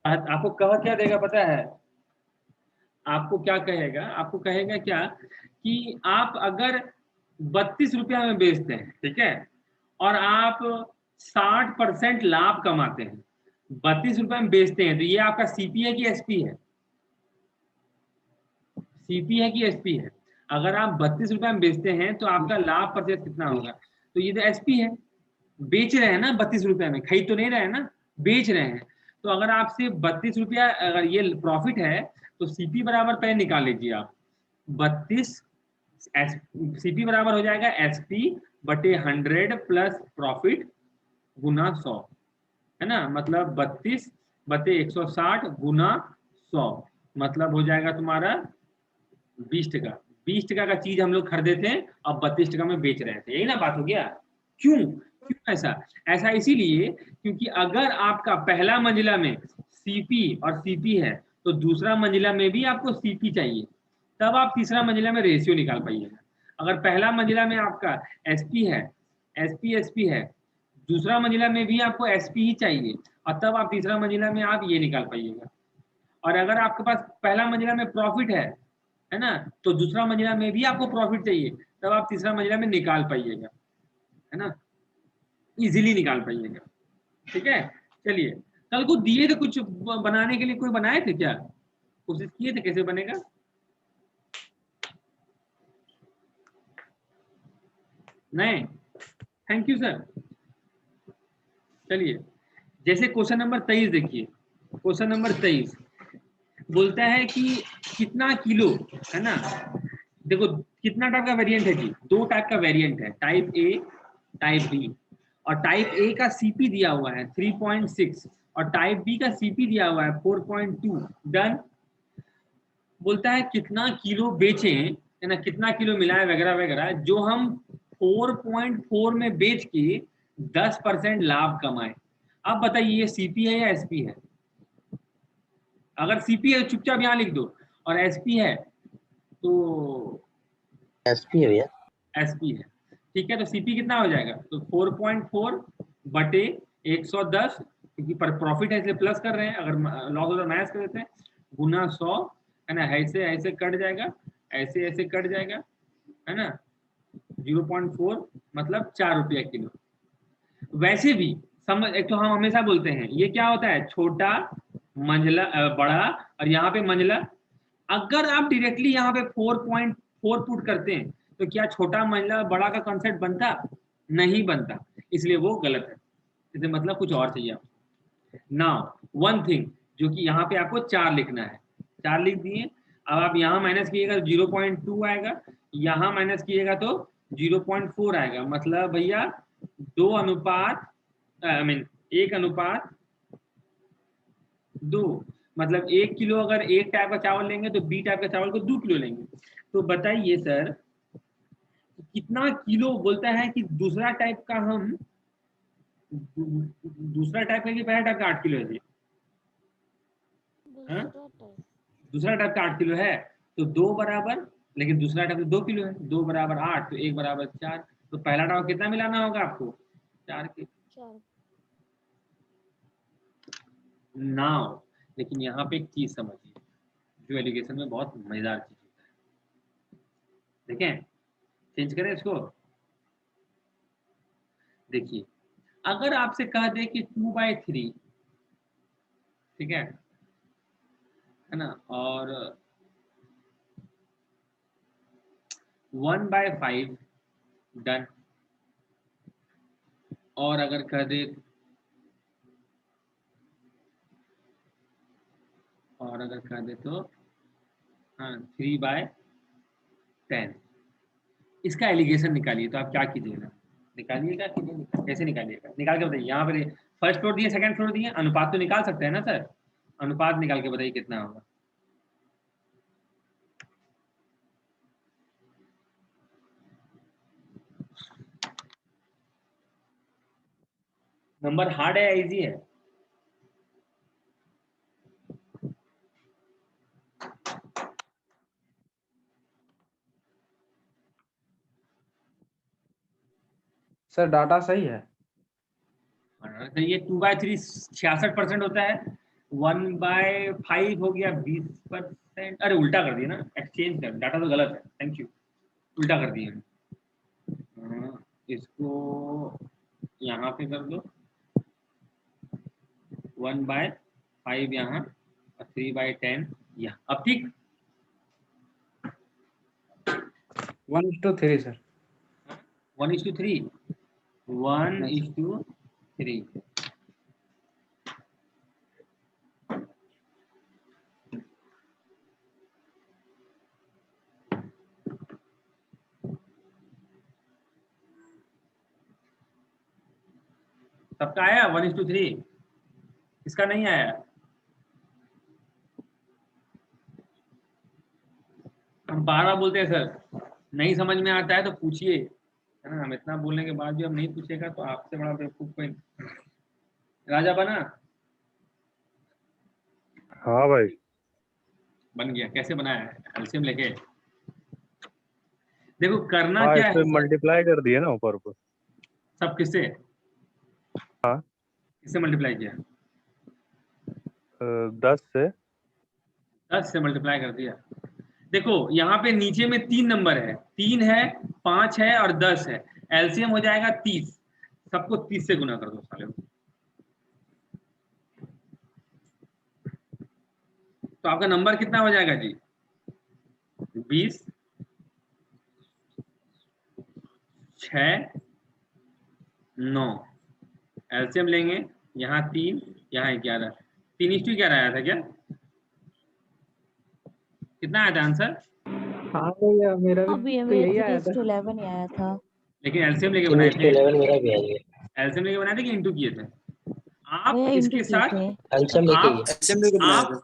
आपको कह क्या देगा पता है? आपको क्या कहेगा? आपको कहेगा क्या कि आप अगर 32 रुपया में बेचते हैं, ठीक है, और आप 60% लाभ कमाते हैं, 32 रुपए में बेचते हैं, तो ये आपका सीपी है कि एसपी है? सीपी है कि एसपी है? अगर आप 32 रुपए में बेचते हैं तो आपका लाभ प्रतिशत कितना होगा? तो ये तो एसपी है, बेच रहे हैं ना 32 रुपए में, खरीद तो नहीं रहे हैं ना, बेच रहे हैं। तो अगर आपसे 32 रुपया अगर ये प्रॉफिट है तो सीपी बराबर पहले निकाल लीजिए आप, 32 सीपी बराबर हो जाएगा एसपी बटे 100 प्लस प्रॉफिट गुना 100, है ना, मतलब 32 बटे 160 गुना 100, मतलब हो जाएगा तुम्हारा 20 टका। 20 टका का चीज हम लोग खरीदे थे, अब 32 टका में बेच रहे थे, यही ना बात हो गया। क्यों क्यों ऐसा? ऐसा इसीलिए क्योंकि अगर आपका पहला मंजिला में सीपी और सीपी है तो दूसरा मंजिला में भी आपको सीपी चाहिए, तब आप तीसरा मंजिला में रेशियो निकाल पाइएगा। अगर पहला मंजिला में आपका एसपी है, एसपी एसपी है, दूसरा मंजिला में भी आपको एसपी ही चाहिए, और तब आप तीसरा मंजिला में आप ये निकाल पाइएगा। और अगर आपके पास पहला मंजिला में प्रॉफिट है ना, तो दूसरा मंजिला में भी आपको प्रॉफिट चाहिए, तब आप तीसरा मंजिला में निकाल पाइएगा, है ना, इजीली निकाल पाइएगा। ठीक है, चलिए, कल को दिए थे कुछ बनाने के लिए, कोई बनाए थे क्या? कोशिश किए थे कैसे बनेगा? नहीं, थैंक यू सर। चलिए, जैसे क्वेश्चन नंबर 23 देखिए, क्वेश्चन नंबर 23 बोलता है कि कितना किलो, है ना, देखो कितना टाइप का वेरिएंट है जी, दो टाइप का वेरिएंट है, टाइप ए टाइप बी। और टाइप ए का सीपी दिया हुआ है 3.6 और टाइप बी का सीपी दिया हुआ है 4.2। डन। बोलता है कितना किलो बेचें, है ना, कितना किलो मिलाए वगैरह वगैरह, जो हम 4.4 में बेच के 10% लाभ कमाए। अब बताइए ये सीपी है या एसपी है? अगर सीपी है तो चुपचाप यहाँ लिख दो, और एसपी है तो एसपी है भैया। एसपी है। ठीक है, तो सीपी कितना हो जाएगा? तो 4.4 बटे 110, क्योंकि पर प्रॉफिट है इसलिए प्लस कर रहे हैं, अगर लॉस होता माइनस कर देते हैं, गुना 100, है ना, ऐसे ऐसे कट जाएगा, ऐसे ऐसे कट जाएगा, है ना, 0.4 मतलब 4 रुपया किलो। वैसे भी समझ, एक तो हम हमेशा बोलते हैं ये क्या होता है, छोटा मंझला बड़ा, और यहाँ पे मंझला। अगर आप डायरेक्टली यहाँ पे 4.4 पुट करते हैं तो क्या छोटा मंझला बड़ा का कॉन्सेप्ट बनता? नहीं बनता, इसलिए वो गलत है, इसलिए मतलब कुछ और चाहिए आपको। नाउ वन थिंग, जो कि यहाँ पे आपको 4 लिखना है, 4 लिख दिए। अब आप यहाँ माइनस कीजिएगा तो 0.2 आएगा, यहाँ माइनस कीजिएगा तो 0.4 आएगा, मतलब भैया 2 अनुपात आई मीन 1:2, मतलब 1 किलो अगर एक टाइप का चावल लेंगे तो बी टाइप का चावल को 2 किलो लेंगे। तो बताइए सर कितना किलो? बोलता है कि दूसरा टाइप का हम, दूसरा टाइप का कि पहला टाइप का 8 किलो है जी? हाँ? दूसरा टाइप का 8 किलो है, तो 2 बराबर, लेकिन दूसरा टाइप 2 किलो है, 2 बराबर 8 तो 1 बराबर 4, तो पहला टाइप कितना मिलाना होगा आपको? 4 के। नाउ लेकिन यहाँ पे एक चीज समझिए, जो एलिगेशन में बहुत मजेदार चीज होता है, देखें, चेंज करें इसको। देखिए, अगर आपसे कह दे कि 2/3, ठीक है ना, और 1/5, डन। और अगर कह दे, और अगर कह दे तो हाँ 3/10, इसका एलिगेशन निकालिए, तो आप क्या कीजिएगा? निकालिएगा कि नहीं? कैसे निकालिएगा? निकाल के बताइए। यहाँ पर फर्स्ट फ्लोर दिए, सेकंड फ्लोर दिए, अनुपात तो निकाल सकते हैं ना सर, अनुपात निकाल के बताइए कितना होगा। नंबर हार्ड है या इजी है? सर डाटा सही है। तो ये 2/3 66% होता है, 1/5 हो गया 20%। अरे उल्टा कर दिया ना, एक्सचेंज कर, डाटा तो गलत है, थैंक यू, उल्टा कर दिया। इसको यहाँ पे कर दो, 1/5 यहाँ और 3/10 यहाँ। अब ठीक, 1:3 सर। 1:3, 1:3। सबका आया 1:3? इसका नहीं आया? हम बार बोलते हैं सर, नहीं समझ में आता है तो पूछिए, है ना। हम इतना बोलने के बाद भी हम नहीं पूछेगा तो आपसे बड़ा बेवकूफ कोई राजा बना। हाँ भाई बन गया। कैसे बनाया है? एलसीएम लेके। देखो करना हाँ, क्या इस पे है, मल्टीप्लाई कर दिए ना ऊपर ऊपर। सब किससे? हाँ, किससे मल्टीप्लाई किया? 10 से। 10 से मल्टीप्लाई कर दिया। देखो यहाँ पे नीचे में 3 नंबर है, 3 है, 5 है और 10 है। एलसीएम हो जाएगा 30। सबको 30 से गुना कर दो साले। तो आपका नंबर कितना हो जाएगा जी? 20, 6, 9। एलसीएम लेंगे, यहाँ 3, यहाँ 11। 3:11 आया था क्या? कितना आया था आंसर? हाँ भैया, मेरा हाँ भी भैया, तो मेरा यही आया था। 3:11 ही आया था। लेकिन एलसीएम लेके बनाए थे। 3:11 मेरा भी आ गया। एलसीएम लेके बनाए थे कि इंटू किए थे? आप भैया इसके इंटू किए साथ थे। एलसीएम लेके ही आप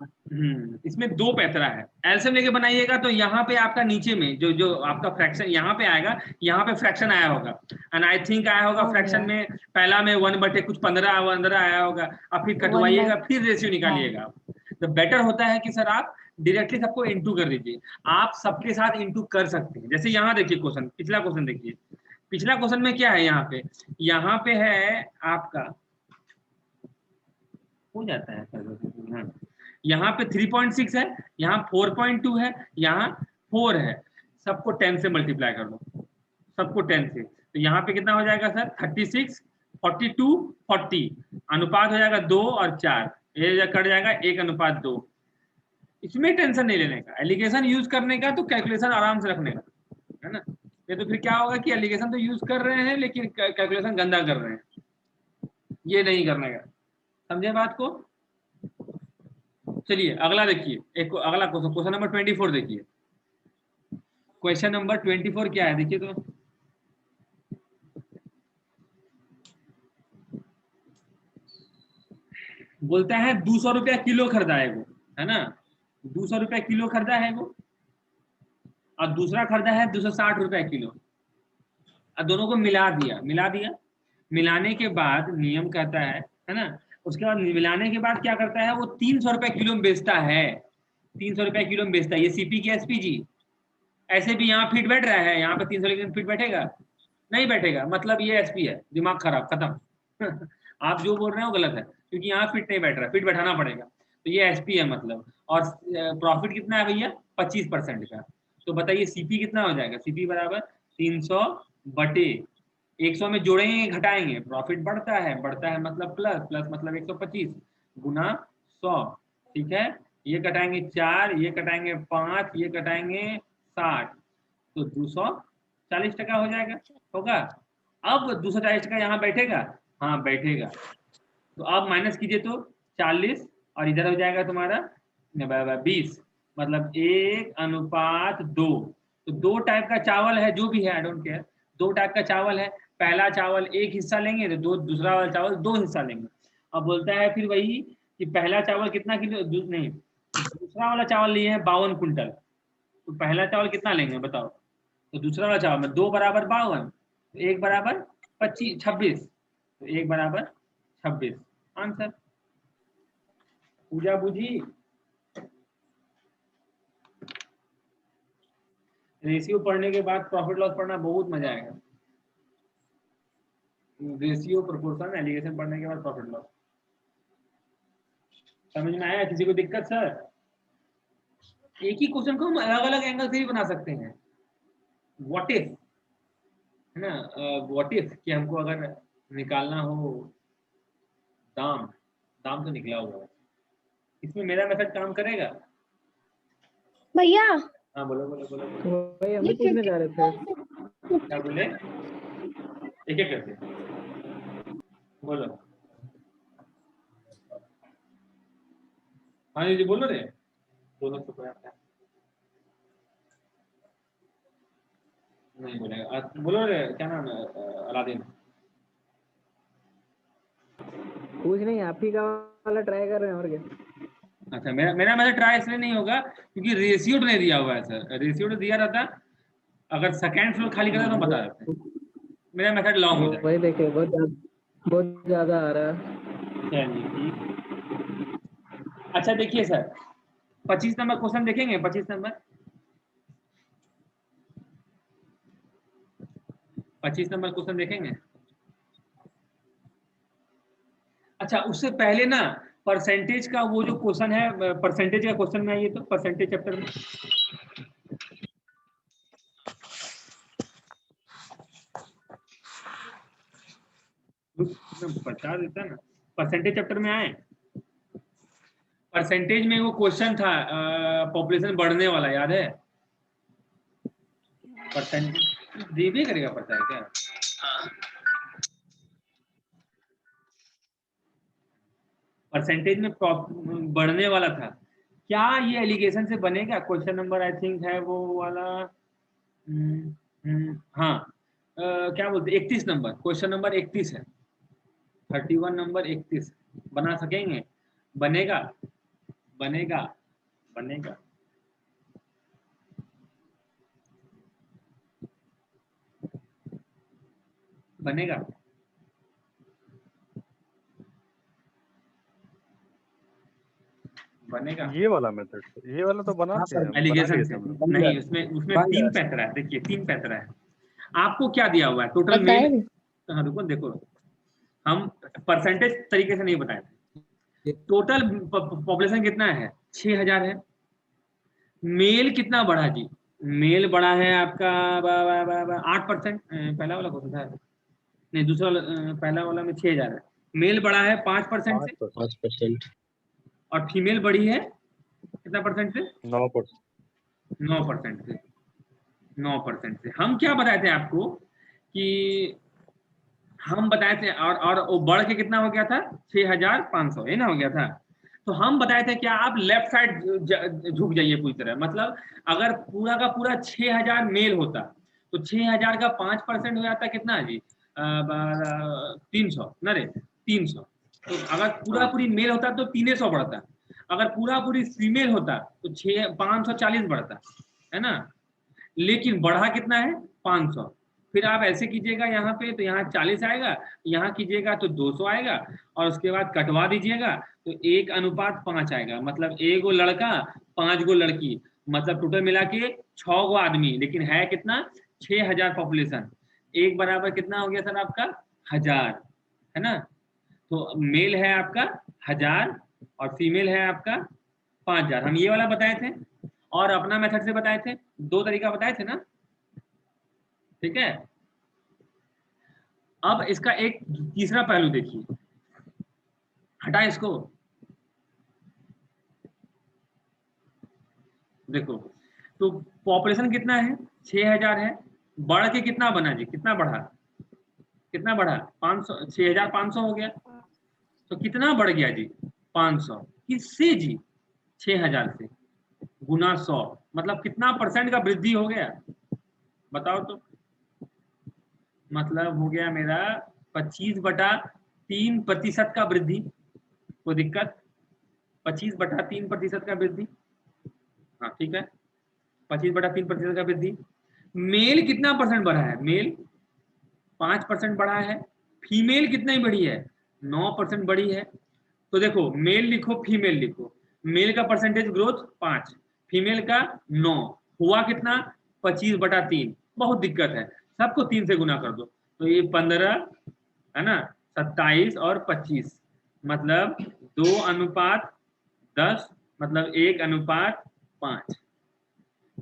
इसमें 2 पैतरा है। एलसीएम लेके बनाइएगा तो यहाँ पे आपका नीचे में जो आपका फ्रैक्शन यहाँ पे आएगा, यहाँ पे फ्रैक्शन आया होगा, एंड आई थिंक आया होगा हाँ फ्रैक्शन भैया, में पहला में 1/15 आया होगा। अब फिर 1 कटवाइएगा, बाय, फिर रेशियो निकालिएगा। तो बेटर होता है कि सर आप डायरेक्टली सबको इंटू कर दीजिए। आप सबके साथ इंटू कर सकते हैं। जैसे यहाँ देखिए क्वेश्चन, पिछला क्वेश्चन देखिए। पिछला क्वेश्चन में क्या है? यहाँ पे है आपका, हो जाता है सर, यहाँ पे 3.6 है, यहाँ 4.2 है, यहाँ 4 है। सबको 10 से मल्टीप्लाई कर दो, सबको 10 से। तो यहाँ पे कितना हो जाएगा सर? 36, 42, 40। अनुपात हो जाएगा 2 और 4, ये कट जाएगा 1:2। इसमें टेंशन नहीं लेने का, एलिगेशन यूज करने का, तो कैलकुलेशन आराम से रखने का, है ना। ये तो फिर क्या होगा कि एलिगेशन तो यूज कर रहे हैं लेकिन कैलकुलेशन गंदा कर रहे हैं, ये नहीं करने का। समझे बात को? चलिए अगला देखिए, एक अगला क्वेश्चन, क्वेश्चन नंबर 24 देखिए। क्वेश्चन नंबर 24 क्या है देखिए तो। बोलता है 200 रुपया किलो खरीदा है वो, है ना। 200 रुपया किलो खरीदा है वो, और दूसरा खरीदा है 260 रुपया किलो। और दोनों को मिला दिया। मिलाने के बाद नियम कहता है ना, उसके बाद मिलाने के बाद क्या करता है वो? 300 रुपया किलो में बेचता है। 300 रुपया किलो में बेचता है। ये सीपी की एसपीजी। ऐसे भी यहाँ फिट बैठ रहा है, यहाँ पे 300 लेकिन फिट बैठेगा नहीं बैठेगा, मतलब ये एसपी है, दिमाग खराब, खत्म। आप जो बोल रहे हो गलत है, क्योंकि यहाँ फिट नहीं बैठ रहा, फिट बैठाना पड़ेगा। तो ये एसपी है मतलब। और प्रॉफिट कितना है भैया? 25% का। तो बताइए सीपी कितना हो जाएगा? सीपी बराबर 300 बटे 100 में जोड़ेंगे घटाएंगे, प्रॉफिट बढ़ता है मतलब प्लस, प्लस मतलब 125 गुना 100। ठीक है, ये कटाएंगे 4, ये कटाएंगे 5, ये कटाएंगे 60, तो 240 हो जाएगा, होगा। अब 240 यहाँ बैठेगा? हाँ बैठेगा। तो अब माइनस कीजिए तो 40, और इधर हो जाएगा तुम्हारा 20, मतलब 1:2। तो 2 टाइप का चावल है, जो भी है आई डोंट केयर, 2 टाइप का चावल है। पहला चावल 1 हिस्सा लेंगे तो दूसरा वाला चावल 2 हिस्सा लेंगे। अब बोलता है फिर वही कि पहला चावल कितना किलो, नहीं दूसरा वाला चावल लिए है 52 कुंटल, तो पहला चावल कितना लेंगे बताओ? तो दूसरा वाला चावल में 2 बराबर 52, तो 1 बराबर 26, तो 1 बराबर 26 आंसर। पूजा बुझी। रेशियो पढ़ने के बाद प्रॉफिट लॉस पढ़ना बहुत मजा आएगा। रेशियो, प्रोपोर्शन, एलिगेशन पढ़ने के बाद प्रॉफिट लॉस। समझ में आया? किसी को दिक्कत सर? एक ही क्वेश्चन को हम अलग अलग एंगल से भी बना सकते हैं। व्हाट इफ, है ना, व्हाट इफ कि हमको अगर निकालना हो दाम, दाम तो निकला हुआ है, इसमें मेरा मेथड काम करेगा? भैया हाँ बोलो बोलो बोलो, बोलो। वही हम भी पूछने जा रहे थे। क्या बोले? एक एक करके बोलो। हाँ जी बोलो रे, दोनों से कोई आता है नहीं बोलेगा। बोलो रे, क्या नाम है? अलादीन। कुछ नहीं, आप ही का वाला ट्राई कर रहे हैं और क्या। अच्छा, मेरा मतलब ट्राई इसलिए नहीं होगा क्योंकि रेशियो नहीं दिया हुआ है सर। रेशियो दिया रहता, अगर सेकंड फ्लोर खाली करता तो बता देते, मेरा मेथड लॉन्ग हो जाएगा। वही देखे बहुत ज्यादा आ रहा है। चलिए ठीक। अच्छा देखिए सर, 25 नंबर क्वेश्चन देखेंगे। 25 नंबर, 25 नंबर क्वेश्चन देखेंगे। अच्छा उससे पहले ना परसेंटेज का वो जो क्वेश्चन है, परसेंटेज का क्वेश्चन में आइए तो, परसेंटेज चैप्टर में बता देता ना, परसेंटेज चैप्टर में आए। परसेंटेज में वो क्वेश्चन था पॉपुलेशन बढ़ने वाला, याद है? परसेंटेज दे भी करेगा, पता है क्या? परसेंटेज में बढ़ने वाला था क्या? ये एलिगेशन से बनेगा? क्वेश्चन नंबर आई थिंक है वो वाला, हाँ क्या बोलते, 31 नंबर, क्वेश्चन नंबर 31 है, 31 नंबर 31 बना सकेंगे? बनेगा बनेगा बनेगा। बनेगा बनेगा। ये वाला मेथड, ये वाला तो बनाते हैं, बना एलिगेशन लिए से थे हम लोग। नहीं, उसमें 3 पैतरा है। देखिए 3 पैतरा है। आपको क्या दिया हुआ है? टोटल मेल, हाँ रुको देखो, हम परसेंटेज तरीके से नहीं बताए थे। टोटल पॉपुलेशन कितना है? 6000 है। मेल कितना बढ़ा जी? मेल बढ़ा है आपका 8%। पहला वाला कौन सा है? नहीं दूसरा वाला, पहला वाला में 6000 है। मेल बढ़ा है 5% से, 5%। और फीमेल बढ़ी है कितना परसेंट से? 9%। 9% से। 9% से। हम क्या बताए थे आपको कि हम बताए थे, और वो बढ़ के कितना हो गया था? 6500, है ना, हो गया था। तो हम बताए थे क्या, आप लेफ्ट साइड झुक जाइए पूरी तरह। मतलब अगर पूरा का पूरा 6000 मेल होता तो 6000 का 5% हो जाता कितना जी? 300 न रे, 300। तो अगर पूरा पूरी मेल होता तो 300 बढ़ता, अगर पूरा पूरी फीमेल होता तो 540 बढ़ता, है ना। लेकिन बढ़ा कितना है? 500। फिर आप ऐसे कीजिएगा यहाँ पे, तो यहाँ 40 आएगा, यहाँ कीजिएगा तो 200 आएगा, और उसके बाद कटवा दीजिएगा तो 1:5 आएगा। मतलब 1 गो लड़का 5 गो लड़की, मतलब टोटल मिला के 6 गो आदमी, लेकिन है कितना? 6000 पॉपुलेशन। 1 बराबर कितना हो गया सर आपका? 1000, है ना। तो मेल है आपका 1000 और फीमेल है आपका 5000। हम ये वाला बताए थे और अपना मेथड से बताए थे, 2 तरीका बताए थे ना, ठीक है। अब इसका एक तीसरा पहलू देखिए, हटा इसको, देखो तो पॉपुलेशन कितना है? 6000 है। बढ़ के कितना बना जी? कितना बढ़ा? कितना बढ़ा? 500, 6500 हो गया। तो कितना बढ़ गया जी? 500। किससे जी? 6000 से गुना 100, मतलब कितना परसेंट का वृद्धि हो गया? बताओ तो। मतलब हो गया मेरा 25/3% का वृद्धि। कोई दिक्कत? 25/3% का वृद्धि, हाँ ठीक है, 25/3% का वृद्धि। मेल कितना परसेंट बढ़ा है? मेल 5% बढ़ा है। फीमेल कितना ही बढ़ी है? 9% बढ़ी है। तो देखो, मेल लिखो फीमेल लिखो, मेल का परसेंटेज ग्रोथ 5, फीमेल का 9, हुआ कितना? 25/3। बहुत दिक्कत है, सबको 3 से गुना कर दो, तो ये 15, है ना, 27 और 25, मतलब 2:1 10 मतलब 1:5।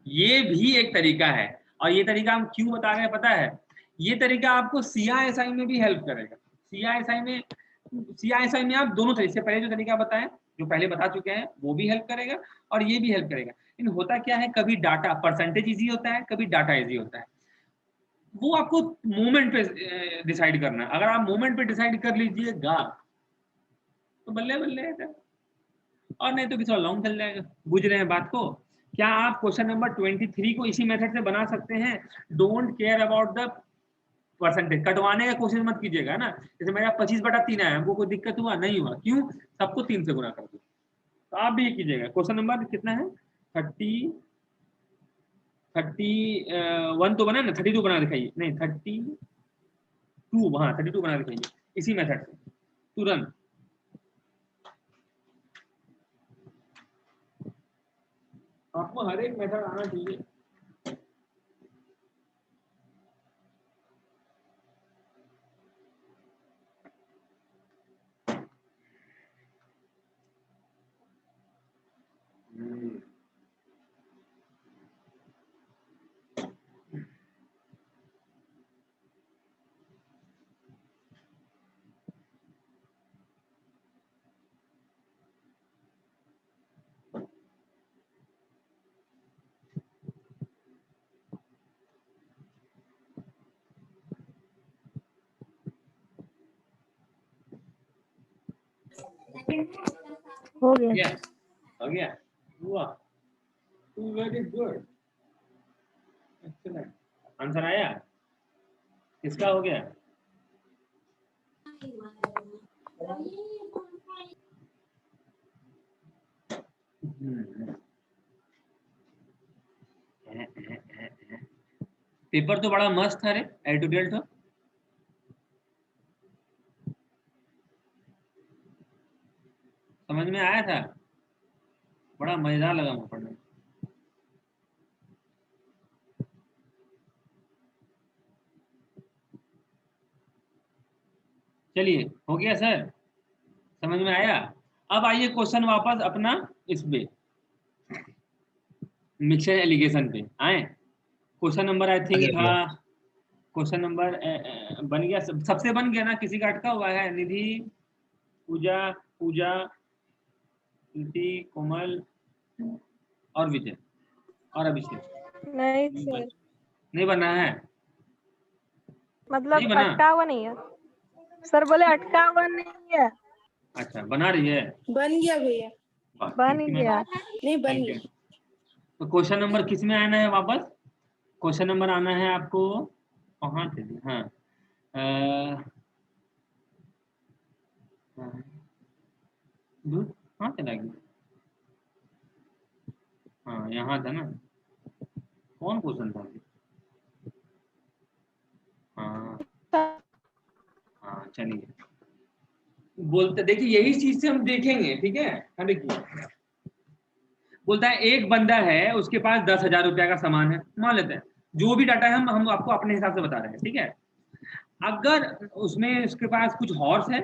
ये भी एक तरीका है, और ये तरीका हम क्यों बता रहे हैं पता है? ये तरीका आपको CISI में भी हेल्प करेगा। CISI में आप दोनों तरीके से, पहले जो तरीका बताएं, जो पहले बता चुके हैं, वो भी हेल्प करेगा और ये भी हेल्प करेगा। लेकिन होता क्या है, कभी डाटा परसेंटेज इजी होता है, कभी डाटा इजी होता है। वो आपको मोमेंट पे डिसाइड करना है। अगर आप मोमेंट पे डिसाइड कर लीजिएगा तो बल्ले बल्ले है, और नहीं तो किसी और लॉन्ग चल जाएगा। बुझ रहे हैं बात को? क्या आप क्वेश्चन नंबर 23 को इसी मेथड से बना सकते हैं? Don't care about the percentage, कटवाने का कोशिश मत कीजिएगा ना। जैसे मेरा 25/3 आया, हमको कोई दिक्कत हुआ? नहीं हुआ। क्यों? सबको 3 से गुना कर दो। तो आप भी ये कीजिएगा। क्वेश्चन नंबर कितना है? 31 तो बना ना, 32 बना दिखाइए। नहीं 32, हाँ 32 बना दिखाइए इसी मेथड से तुरंत। आपको हर एक मेथड आना चाहिए। हो गया। हो गया। हुआ। Very good, excellent. आंसर आया? किसका हो गया? पेपर तो बड़ा मस्त था रे, एडुडेल तो। समझ में आया था, बड़ा मजेदार लगा मुझे पढ़ने में। चलिए हो गया सर, समझ में आया? अब आइए क्वेश्चन वापस अपना इस पे मिक्सचर एलिगेशन पे आए। क्वेश्चन नंबर आई थिंक था, क्वेश्चन नंबर बन गया, सबसे बन गया ना? किसी का अटका हुआ है? निधि, पूजा, कृति, कोमल और विजय और अभिषेक। नहीं सर, नहीं बना है? मतलब नहीं बना? अटका हुआ नहीं है सर, बोले अटका हुआ नहीं है। अच्छा बना रही है? बन गया भैया। बन गया। नहीं बन गया। तो क्वेश्चन नंबर किस में आना है वापस? क्वेश्चन नंबर आना है आपको कहाँ थे? हाँ दूध कहाँ चला गया? हाँ यहाँ था ना, कौन क्वेश्चन था? हाँ हाँ चलिए, बोलते देखिए यही चीज से हम देखेंगे, ठीक है? हाँ देखिए, बोलता है एक बंदा है, उसके पास 10,000 रुपया का सामान है, मान लेते हैं। जो भी डाटा है हम आपको अपने हिसाब से बता रहे हैं, ठीक है? अगर उसमें उसके पास कुछ हॉर्स है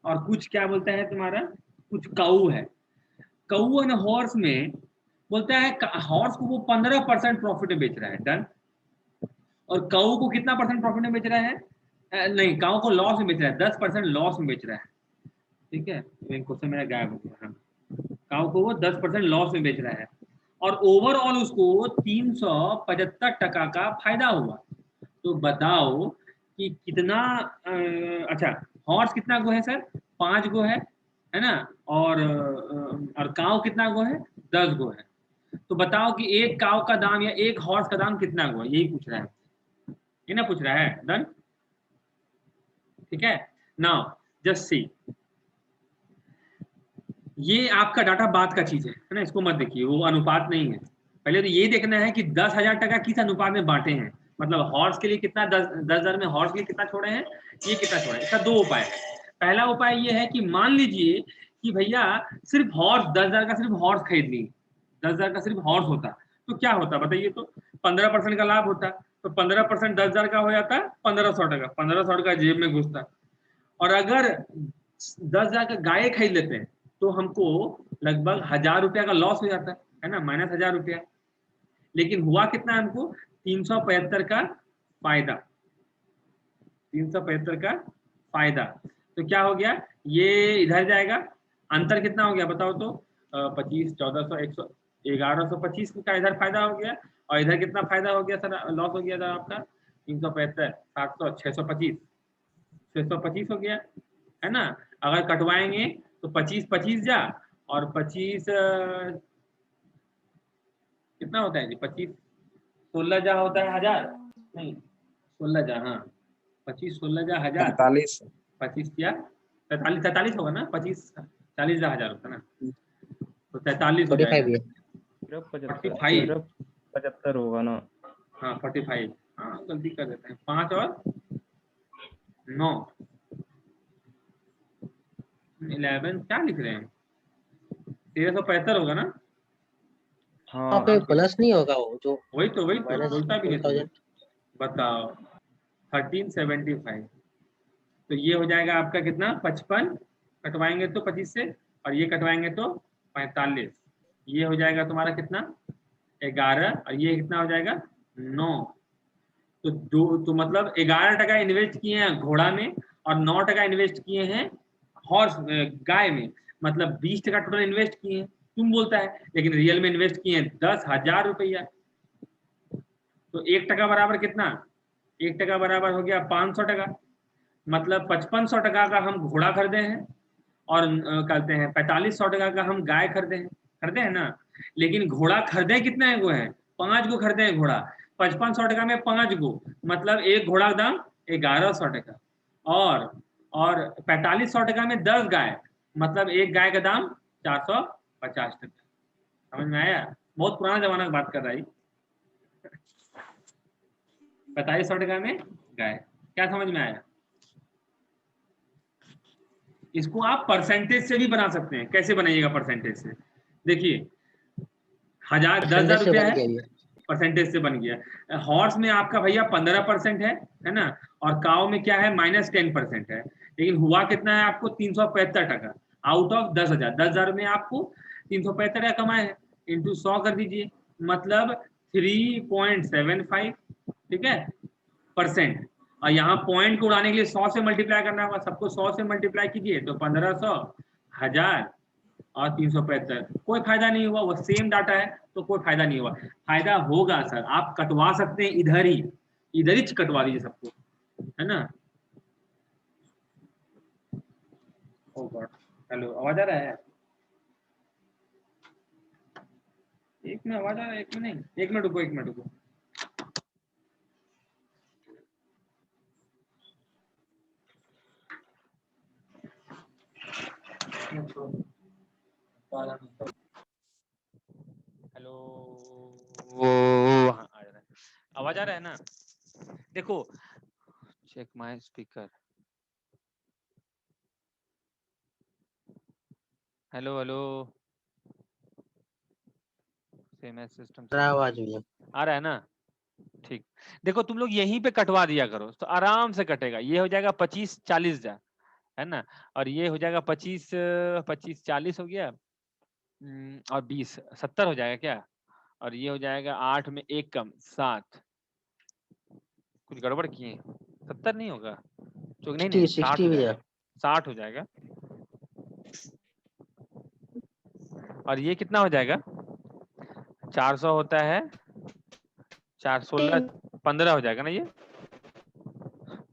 और कुछ क्या बोलता है तुम्हारा, कुछ काऊ है। काऊ और हॉर्स में बोलता है हॉर्स को वो 15% प्रॉफिट में बेच रहा है, डन। और काऊ को कितना परसेंट प्रॉफिट में बेच रहा है? नहीं, काऊ को लॉस में बेच रहा है, 10% लॉस में बेच रहा है, ठीक है? क्वेश्चन मेरा गायब हो गया। काऊ को वो 10% लॉस में बेच रहा है और ओवरऑल उसको 375 टका का फायदा हुआ। तो बताओ कि कितना अच्छा हॉर्स कितना गो है सर? 5 गो है ना? और काऊ कितना गो है? 10 गो है। तो बताओ कि एक काऊ का दाम या एक हॉर्स का दाम कितना गो है? यही पूछ रहा है, ये ना पूछ रहा है, डन, ठीक है? नाउ जस्ट सी, ये आपका डाटा बात का चीज है ना, इसको मत देखिए, वो अनुपात नहीं है। पहले तो ये देखना है कि 10,000 टका किस अनुपात में बांटे हैं, मतलब हॉर्स के लिए कितना, 10,000 में हॉर्स के लिए कितना छोड़े हैं, ये कितना छोड़े हैं। इसका 2 उपाय है। पहला उपाय ये है कि मान लीजिए कि भैया सिर्फ हॉर्स 10,000 का सिर्फ हॉर्स खरीद ली, 10,000 का सिर्फ हॉर्स होता तो क्या होता बताइए? तो 15% का लाभ होता। तो 15% 10,000 का हो जाता 1,500 टका, 1,500 टका जेब में घुसता। और अगर 10,000 का गाय खरीद लेते हैं तो हमको लगभग 1000 रुपया का लॉस हो जाता है ना, -1000 रुपया। लेकिन हुआ कितना हमको 375 का फायदा, 375 का फायदा। तो क्या हो गया, ये इधर जाएगा, अंतर कितना हो गया बताओ तो 25, 1400, 100, 1125 का इधर फायदा हो गया, और इधर कितना फायदा हो गया सर, लॉस हो गया था आपका 375, 700, 625, 625 हो गया, है ना। अगर कटवाएंगे तो 25 25 जा, और 25 कितना होता है जी, 25 16 जा होता है 1000, नहीं 16 जा, हाँ 25 16 जा 1000, 45 25 या 43, 43 होगा ना, 25 40 जा 1000 होता है ना, तो 43 हो 45 जाएगा, है। सिर्फ 45, 75 होगा ना। हाँ 45, हाँ गलती कर देते हैं, 5 और 9, 11 क्या लिख रहे हैं, 1375 होगा ना। हाँ वहाँ पे प्लस नहीं होगा वो जो वही तो माइनस बोलता भी नहीं तो, 2000। बताओ 1375, तो ये हो जाएगा आपका कितना 55 कटवाएंगे तो 25 से, और ये कटवाएंगे तो 45, ये हो जाएगा तुम्हारा कितना 11, और ये कितना हो जाएगा 9। तो मतलब 11% इन्वेस्ट किए हैं घोड़ा में, और 9% इन्वेस्ट किए हैं हॉर्स गाय में, मतलब 20% टोटल इन्वेस्ट किए हैं, तुम बोलता है, लेकिन रियल में इन्वेस्ट किए हैं 10,000 रुपया। तो 1% बराबर कितना, 1% बराबर हो गया 500 टका, मतलब 5500 टका का हम घोड़ा खरीदे हैं, और कहते हैं 4500 टका का हम गाय खरीदे हैं ना। लेकिन घोड़ा खरीदे कितने को है, 5 को खरीदे हैं घोड़ा, 5500 टका में 5 को, मतलब एक घोड़ा का दाम 1100 टका, और 4500 टका में 10 गाय, मतलब एक गाय का दाम 450 टका। समझ में आया, बहुत पुराना जमाना की बात कर रहा है, 4500 टका में गाय, क्या समझ में आया। इसको आप परसेंटेज से भी बना सकते हैं, कैसे बनाइएगा परसेंटेज से, देखिए 10,000 रुपया है, परसेंटेज से बन गया। हॉर्स में आपका भैया 15% है ना, और काव में क्या है -10% है, लेकिन हुआ कितना है आपको 375 टका आउट ऑफ 10,000, 10,000 में आपको 375 टका कमाए हैं, इंटू 100 कर दीजिए, मतलब 3.75, ठीक है %। और यहाँ पॉइंट को उड़ाने के लिए 100 से मल्टीप्लाई करना होगा, सबको 100 से मल्टीप्लाई कीजिए तो 1500, 1000 और 375, कोई फायदा नहीं हुआ, वो सेम डाटा है तो कोई फायदा नहीं हुआ। फायदा होगा सर, आप कटवा सकते हैं इधर ही कटवा दीजिए सबको, है ना। ओ गॉड, हेलो आवाज आ रहा है, एक मिनट आवाज आ रहा है, एक मिनट रुको। हेलो, हाँ आ रहा है, आवाज आ रहा है ना। देखो check my speaker, hello same system आवाज भी है। आ रहा है ना, ठीक। देखो तुम लोग यहीं पे कटवा दिया करो तो आराम से कटेगा, ये हो जाएगा 25 40 जा, है ना, और ये हो जाएगा 25 25 40 हो गया, और 20 70 हो जाएगा क्या, और ये हो जाएगा 8 में 1 कम 7, कुछ गड़बड़ किए, 70 नहीं होगा, तो नहीं 60 हो जाएगा, 60 हो जाएगा, और ये कितना हो जाएगा 400 होता है, 4 16 15 हो जाएगा ना ये,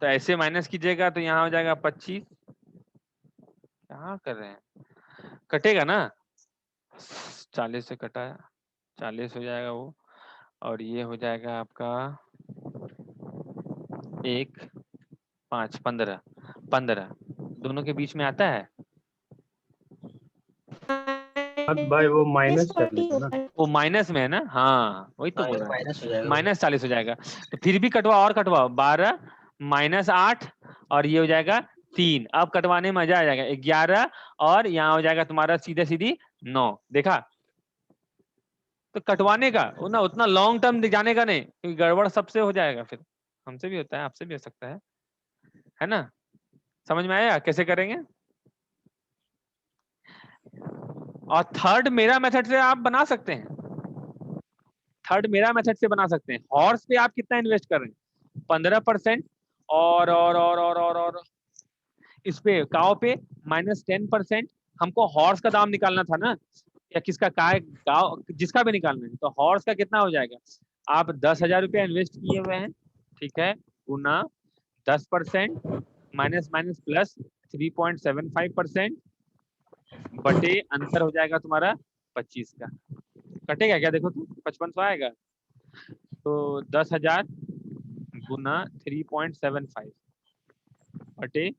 तो ऐसे माइनस कीजिएगा तो यहाँ हो जाएगा 25, क्या कर रहे हैं, कटेगा ना 40 से कटा 40 हो जाएगा वो, और ये हो जाएगा आपका 1 5 15 दोनों के बीच में आता है, भाई वो माइनस कर लीजिए ना, वो माइनस में है ना, हाँ वही तो बोल रहा माइनस हो है, जाएगा। -40 हो जाएगा, तो फिर भी कटवाओ 12 -8, और ये हो जाएगा 3, अब कटवाने में मजा आ जाएगा 11, और यहाँ हो जाएगा तुम्हारा सीधी 9, देखा। तो कटवाने का ना उतना लॉन्ग टर्म जाने का नहीं, क्योंकि गड़बड़ सबसे हो जाएगा, फिर हमसे भी होता है, आपसे भी हो सकता है ना। समझ में आया कैसे करेंगे। और थर्ड मेरा मेथड से आप बना सकते हैं, थर्ड मेरा मेथड से बना सकते हैं। हॉर्स पे आप कितना इन्वेस्ट कर रहे हैं? 15%। और इस पे काव पे -10%। हमको हॉर्स का दाम निकालना था ना, या किसका काव, जिसका भी निकालना है। तो हॉर्स का कितना हो जाएगा? आप 10,000 रुपया इन्वेस्ट किए हुए हैं, ठीक है, गुना 10% माइनस माइनस प्लस 3.75% बटे आंसर हो जाएगा तुम्हारा 25 का। कटेगा क्या? देखो तो 5500 आएगा। तो 10,000 गुना 3.75 बटे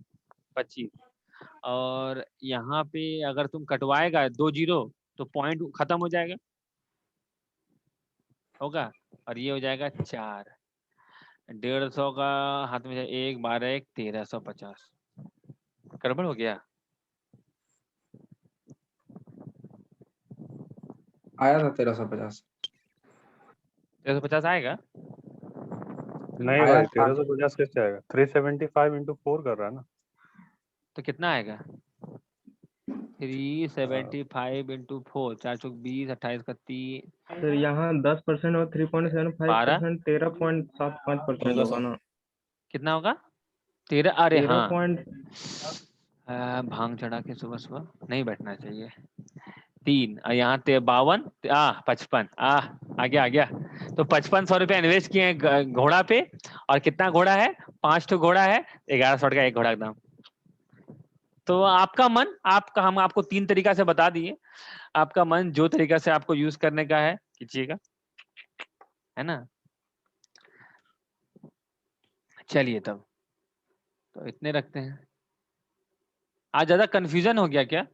25। और यहाँ पे अगर तुम कटवाएगा 2 जीरो तो पॉइंट खत्म हो जाएगा, होगा। और ये हो जाएगा 4। 150 का हाथ में 1 12 1 1350। गड़बड़ हो गया? आया था 1350। 1350 आएगा? नहीं आया भाई, था। 1350 कैसे आएगा? 375 इंटू 4 कर रहा है ना। तो कितना आएगा? 375 इंटू 4, 4 चौक 20, 28 का 3, सर यहाँ 10% और 3.75% 13.75% होगा ना। कितना होगा? 13। अरे हाँ, 13. भांग चढ़ा के सुबह सुबह नहीं बैठना चाहिए। 3 और यहाँ 52 55 आ गया। तो 5500 रुपया इन्वेस्ट किए हैं घोड़ा पे। और कितना घोड़ा है? 5 ठो घोड़ा है, 1100 का एक घोड़ा का दाम। तो आपका मन, हम आपको 3 तरीका से बता दिए। आपका मन जो तरीका से आपको यूज करने का है कीजिएगा, है ना। चलिए तब तो इतने रखते हैं। आज ज्यादा कंफ्यूजन हो गया क्या?